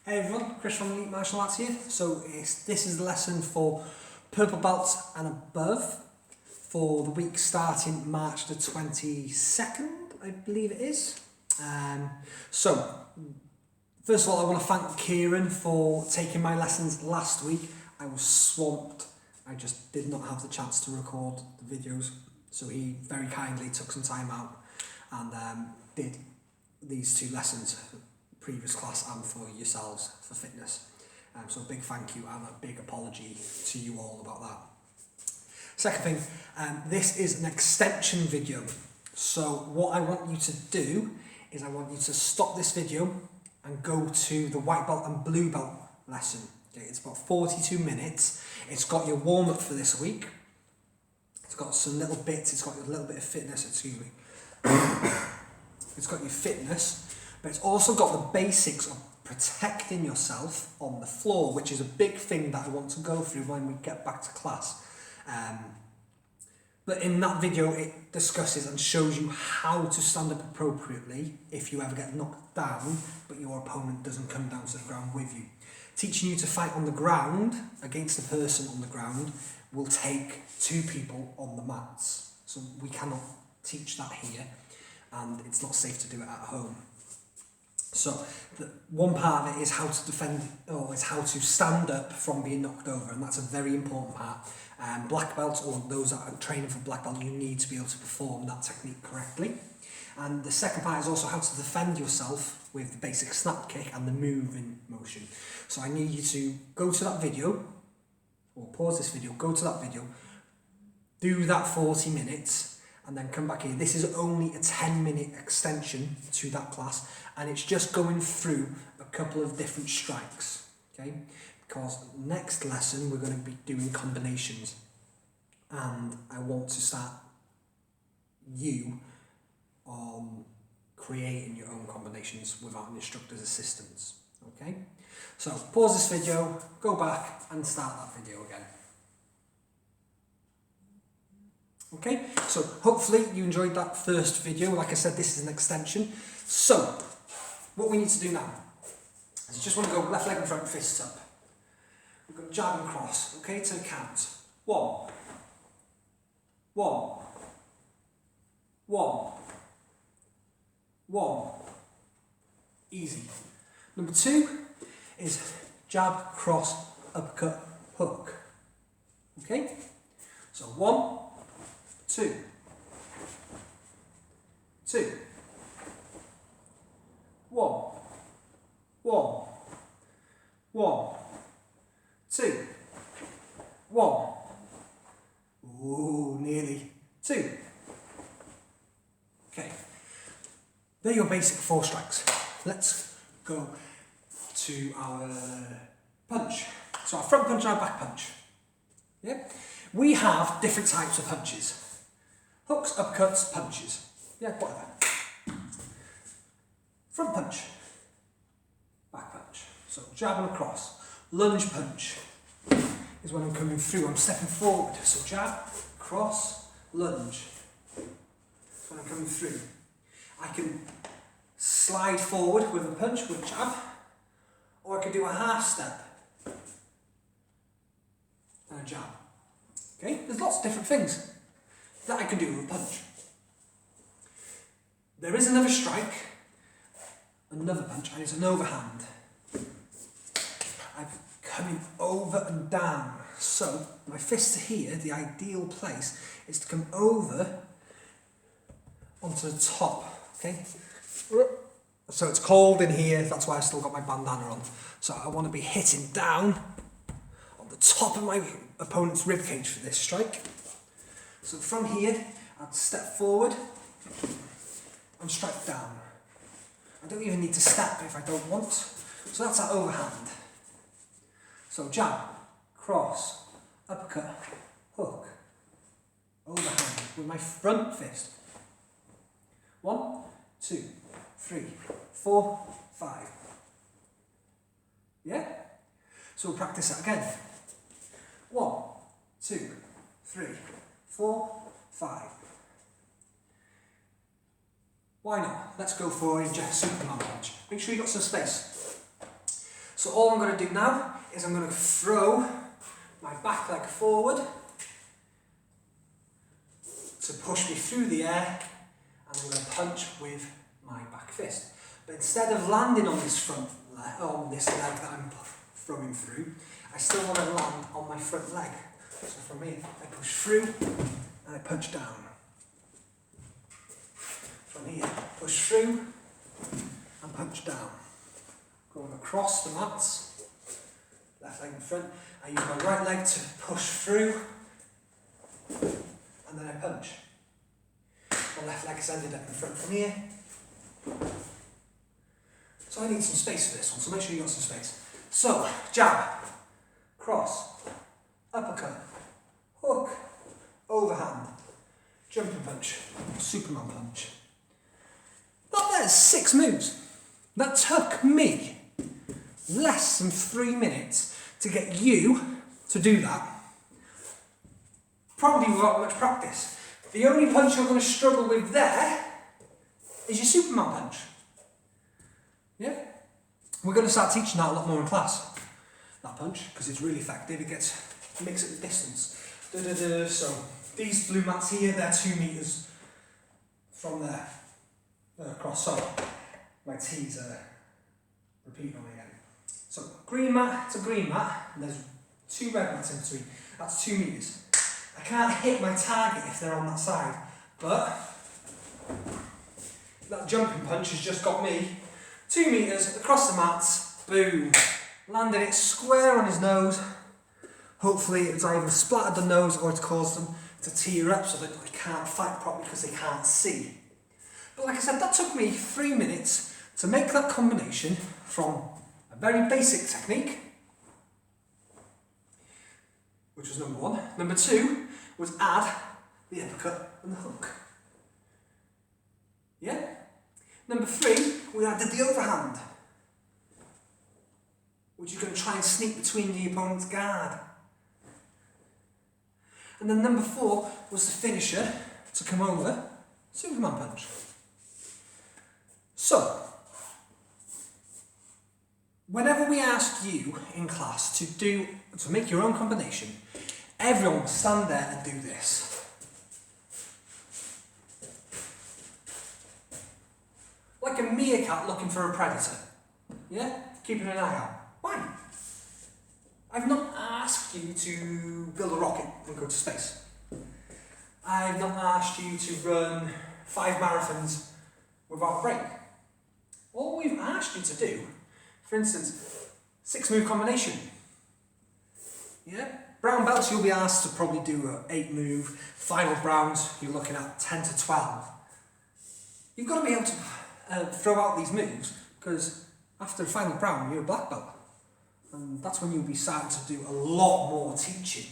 Hey everyone, Chris from Elite Martial Arts here. So this is the lesson for purple belts and above for the week starting March the 22nd, I believe it is. So first of all, I want to thank Kieran for taking my lessons last week. I was swamped. I just did not have the chance to record the videos. So he very kindly took some time out and did these two lessons, previous class and for yourselves for fitness. So a big thank you and a big apology to you all about that. Second thing, this is an extension video. So what I want you to do is I want you to stop this video and go to the white belt and blue belt lesson. Okay, it's about 42 minutes. It's got your warm up for this week. It's got some little bits, it's got a little bit of fitness, excuse me. It's got your fitness, but it's also got the basics of protecting yourself on the floor, which is a big thing that I want to go through when we get back to class. But in that video, it discusses and shows you how to stand up appropriately if you ever get knocked down, but your opponent doesn't come down to the ground with you. Teaching you to fight on the ground against a person on the ground will take two people on the mats. So we cannot teach that here, and it's not safe to do it at home. So the one part of it is how to defend, or is how to stand up from being knocked over, and that's a very important part. Black belts, or those that are training for black belt, you need to be able to perform that technique correctly. And the second part is also how to defend yourself with the basic snap kick and the moving motion. So I need you to go to that video, or pause this video, go to that video, do that 40 minutes, and then come back here. This is only a 10-minute extension to that class, and it's just going through a couple of different strikes, okay? Because next lesson we're going to be doing combinations, and I want to start you on creating your own combinations without an instructor's assistance, okay? So pause this video, go back and start that video again. Okay, so hopefully you enjoyed that first video. Like I said, this is an extension. So what we need to do now is you just want to go left leg in front, fists up. We're going to jab and cross, okay, to count. 1, 1, 1, 1. Easy. Number 2 is jab, cross, uppercut, hook. Okay, so 1, 2, 2, 1, 1, 1, 2, 1. Ooh, nearly. 2. Okay. They're your basic 4 strikes. Let's go to our punch. So our front punch and our back punch. Yeah? We have different types of punches. Hooks, uppercuts, punches. Yeah, whatever. Front punch. Back punch. So jab and across. Lunge punch is when I'm coming through. I'm stepping forward. So jab, cross, lunge. That's when I'm coming through. I can slide forward with a punch, with a jab, or I can do a half step and a jab. Okay, there's lots of different things that I can do with a punch. There is another strike, another punch, and it's an overhand. I'm coming over and down. So my fists are here. The ideal place is to come over onto the top. Okay. So it's cold in here. That's why I still got my bandana on. So I want to be hitting down on the top of my opponent's ribcage for this strike. So from here, I'd step forward and strike down. I don't even need to step if I don't want. So that's our overhand. So jab, cross, uppercut, hook, overhand with my front fist. 1, 2, 3, 4, 5. Yeah? So we'll practice that again. 1, 2, 3, 4, 5. Why not? Let's go for a Superman punch. Make sure you've got some space. So all I'm going to do now is I'm going to throw my back leg forward to push me through the air, and I'm going to punch with my back fist. But instead of landing on this front leg, on this leg that I'm throwing through, I still want to land on my front leg. So from here, I push through and I punch down. From here, push through and punch down. Going across the mats, left leg in front. I use my right leg to push through and then I punch. My left leg is ended up in front from here. So I need some space for this one, so make sure you've got some space. So, jab, cross, uppercut, hook, overhand, jumping punch, Superman punch. There's 6 moves. That took me less than 3 minutes to get you to do that. Probably without much practice. The only punch you're going to struggle with there is your Superman punch. Yeah? We're going to start teaching that a lot more in class. That punch, because it's really effective. It makes it the distance. So, these blue mats here, they're 2 meters from there. Across. So, my T's are repeating on again. So, green mat to green mat, and there's 2 red mats in between. That's 2 meters. I can't hit my target if they're on that side, but that jumping punch has just got me 2 meters across the mats, boom, landed it square on his nose. Hopefully it's either splattered the nose or it's caused them to tear up so that they can't fight properly because they can't see. But like I said, that took me 3 minutes to make that combination from a very basic technique, which was number 1. Number 2 was add the uppercut and the hook. Yeah? Number 3, we added the overhand, which is going to try and sneak between the opponent's guard. And then number 4 was the finisher to come over, Superman punch. So, whenever we ask you in class to make your own combination, everyone will stand there and do this. Like a meerkat looking for a predator. Yeah? Keeping an eye out. Why? I've not asked you to build a rocket and go to space. I've not asked you to run 5 marathons without a break. All we've asked you to do, for instance, 6-move combination. Yeah? Brown belts, you'll be asked to probably do an 8-move. Final browns, you're looking at 10 to 12. You've got to be able to throw out these moves, because after final brown, you're a black belt. And that's when you'll be starting to do a lot more teaching.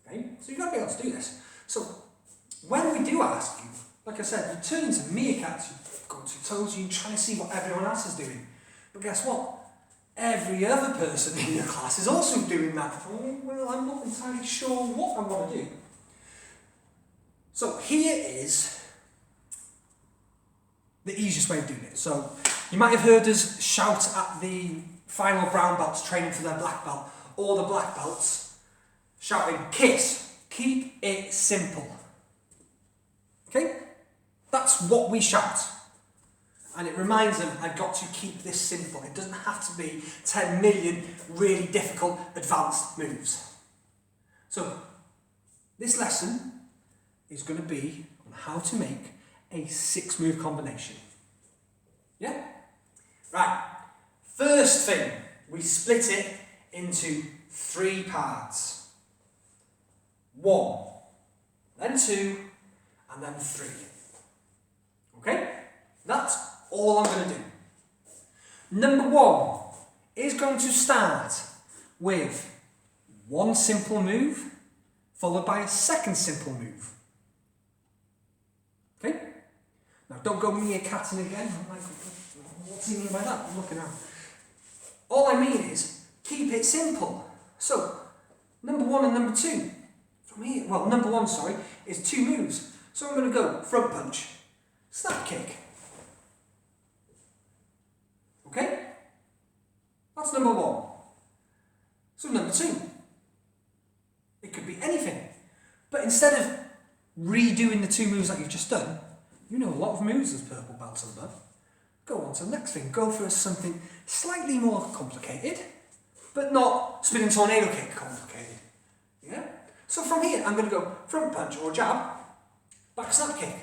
Okay? So you've got to be able to do this. So, when we do ask you, like I said, you turn into meerkats, you go to toes, you're trying to see what everyone else is doing. But guess what? Every other person in your class is also doing that. Oh, well, I'm not entirely sure what I want to do. So here is the easiest way of doing it. So you might have heard us shout at the final brown belts training for their black belt, or the black belts shouting, KISS, keep it simple. Okay? That's what we shout. And it reminds them, I've got to keep this simple. It doesn't have to be 10 million really difficult advanced moves. So, this lesson is going to be on how to make a 6-move combination. Yeah? Right. First thing, we split it into 3 parts. 1, then 2, and then 3. Okay? That's all I'm going to do. Number 1 is going to start with 1 simple move, followed by a 2nd simple move. Okay? Now don't go meerkatting again. I'm like, what's he mean by that? I'm looking out. All I mean is, keep it simple. So, number 1 and number 2. From here, well, number 1, sorry, is 2 moves. So I'm going to go front punch, snap kick. Okay? That's number 1? So number 2. It could be anything. But instead of redoing the 2 moves that you've just done, you know a lot of moves as purple belts and above. Go on to the next thing. Go for something slightly more complicated, but not spinning tornado kick complicated. Yeah? So from here, I'm going to go front punch or jab, back snap kick,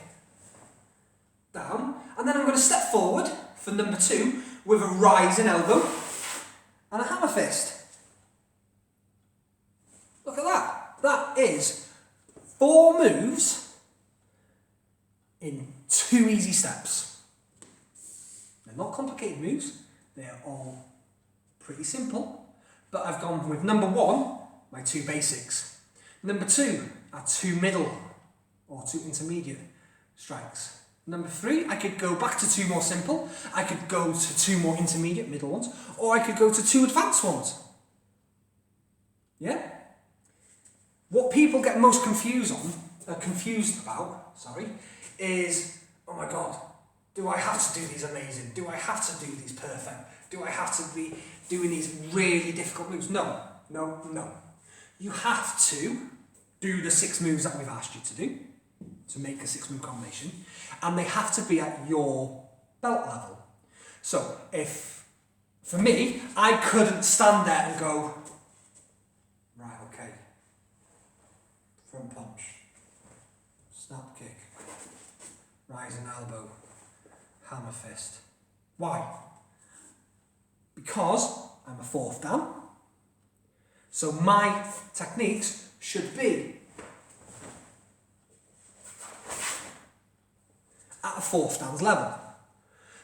down, and then I'm going to step forward for number 2 with a rising elbow and a hammer fist. Look at that. That is 4 moves in 2 easy steps. They're not complicated moves. They're all pretty simple. But I've gone with number 1, my 2 basics. Number 2 are 2 middle or 2 intermediate strikes. Number 3, I could go back to 2 more simple. I could go to 2 more intermediate middle ones. Or I could go to 2 advanced ones. Yeah? What people get most confused about, is, oh my God, do I have to do these amazing? Do I have to do these perfect? Do I have to be doing these really difficult moves? No. You have to do the 6 moves that we've asked you to do, to make a 6-move combination, and they have to be at your belt level. So if, for me, I couldn't stand there and go, right, okay, front punch, snap kick, rising elbow, hammer fist. Why? Because I'm a 4th dan, so my techniques should be at a 4th dan's level.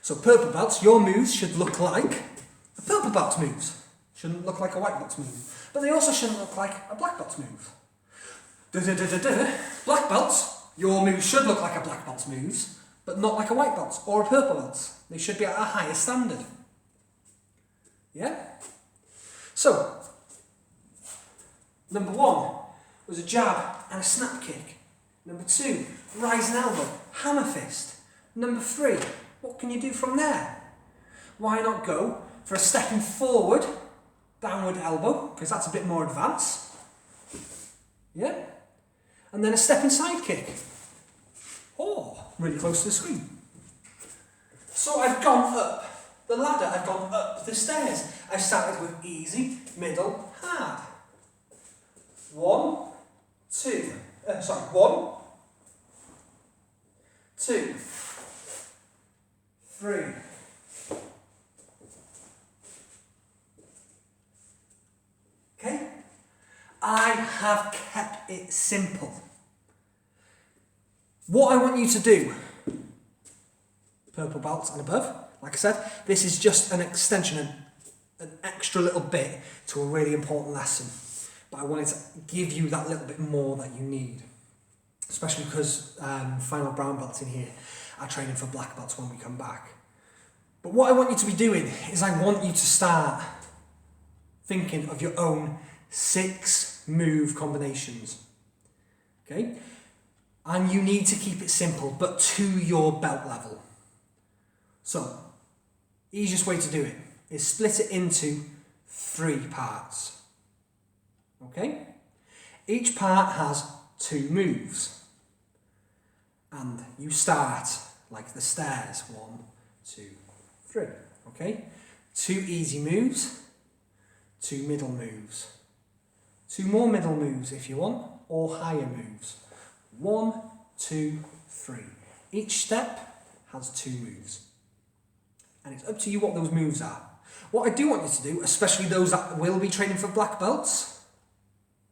So purple belts, your moves should look like a purple belt's moves. Shouldn't look like a white belt's move. But they also shouldn't look like a black belt's move. Black belts, your moves should look like a black belt's moves, but not like a white belt's or a purple belt's. They should be at a higher standard. Yeah? So, number 1 was a jab and a snap kick. Number 2, rising elbow, hammer fist. Number 3, what can you do from there? Why not go for a stepping forward, downward elbow, because that's a bit more advanced. Yeah? And then a stepping side kick. Oh, really close to the screen. So I've gone up the ladder, I've gone up the stairs. I've started with easy, middle, hard. 1, 2, 3. Okay? I have kept it simple. What I want you to do, purple belts and above, like I said, this is just an extension, an extra little bit to a really important lesson. But I wanted to give you that little bit more that you need. Especially because final brown belts in here are training for black belts when we come back. But what I want you to be doing is I want you to start thinking of your own 6-move combinations. Okay? And you need to keep it simple, but to your belt level. So, easiest way to do it is split it into 3 parts. Okay? Each part has 2 moves. And you start like the stairs. 1, 2, 3. Okay? 2 easy moves, 2 middle moves. 2 more middle moves if you want, or higher moves. 1, 2, 3. Each step has 2 moves. And it's up to you what those moves are. What I do want you to do, especially those that will be training for black belts,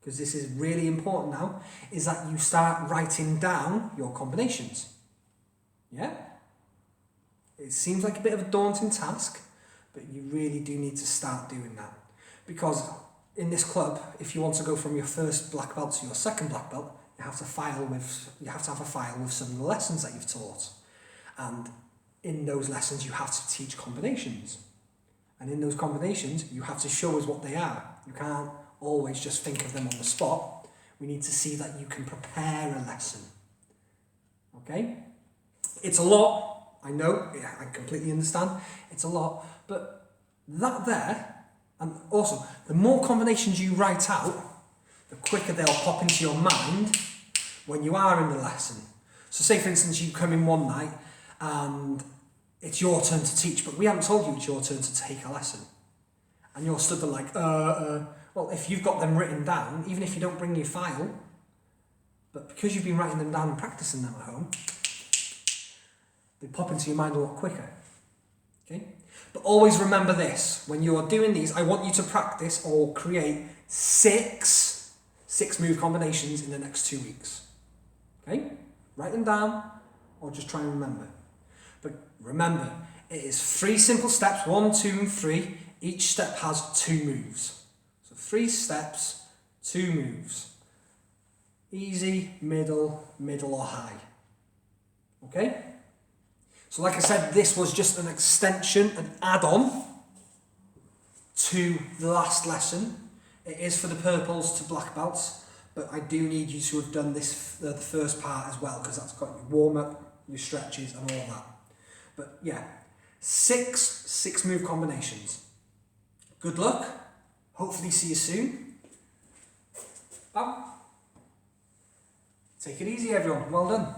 because this is really important now, is that you start writing down your combinations. Yeah? It seems like a bit of a daunting task, but you really do need to start doing that. Because in this club, if you want to go from your first black belt to your second black belt, you have to have a file with some of the lessons that you've taught. And in those lessons, you have to teach combinations. And in those combinations, you have to show us what they are. You can't always just think of them on the spot. We need to see that you can prepare a lesson. Okay? It's a lot. I know. Yeah, I completely understand. It's a lot. But that there, And also, the more combinations you write out, the quicker they'll pop into your mind when you are in the lesson. So say, for instance, you come in one night and it's your turn to teach, but we haven't told you it's your turn to take a lesson. And you're stood there like, well, if you've got them written down, even if you don't bring your file, but because you've been writing them down and practicing them at home, they pop into your mind a lot quicker. Okay? But always remember this, when you're doing these, I want you to practice or create six move combinations in the next 2 weeks. Okay? Write them down or just try and remember. But remember, it is 3 simple steps, 1, 2 and 3. Each step has 2 moves. So 3 steps, 2 moves. Easy, middle or high. Okay? So like I said, this was just an extension, an add-on to the last lesson. It is for the purples to black belts, but I do need you to have done this, the first part as well, because that's got your warm-up, your stretches and all that. But yeah, 6 move combinations. Good luck. Hopefully see you soon. Bye. Take it easy, everyone. Well done.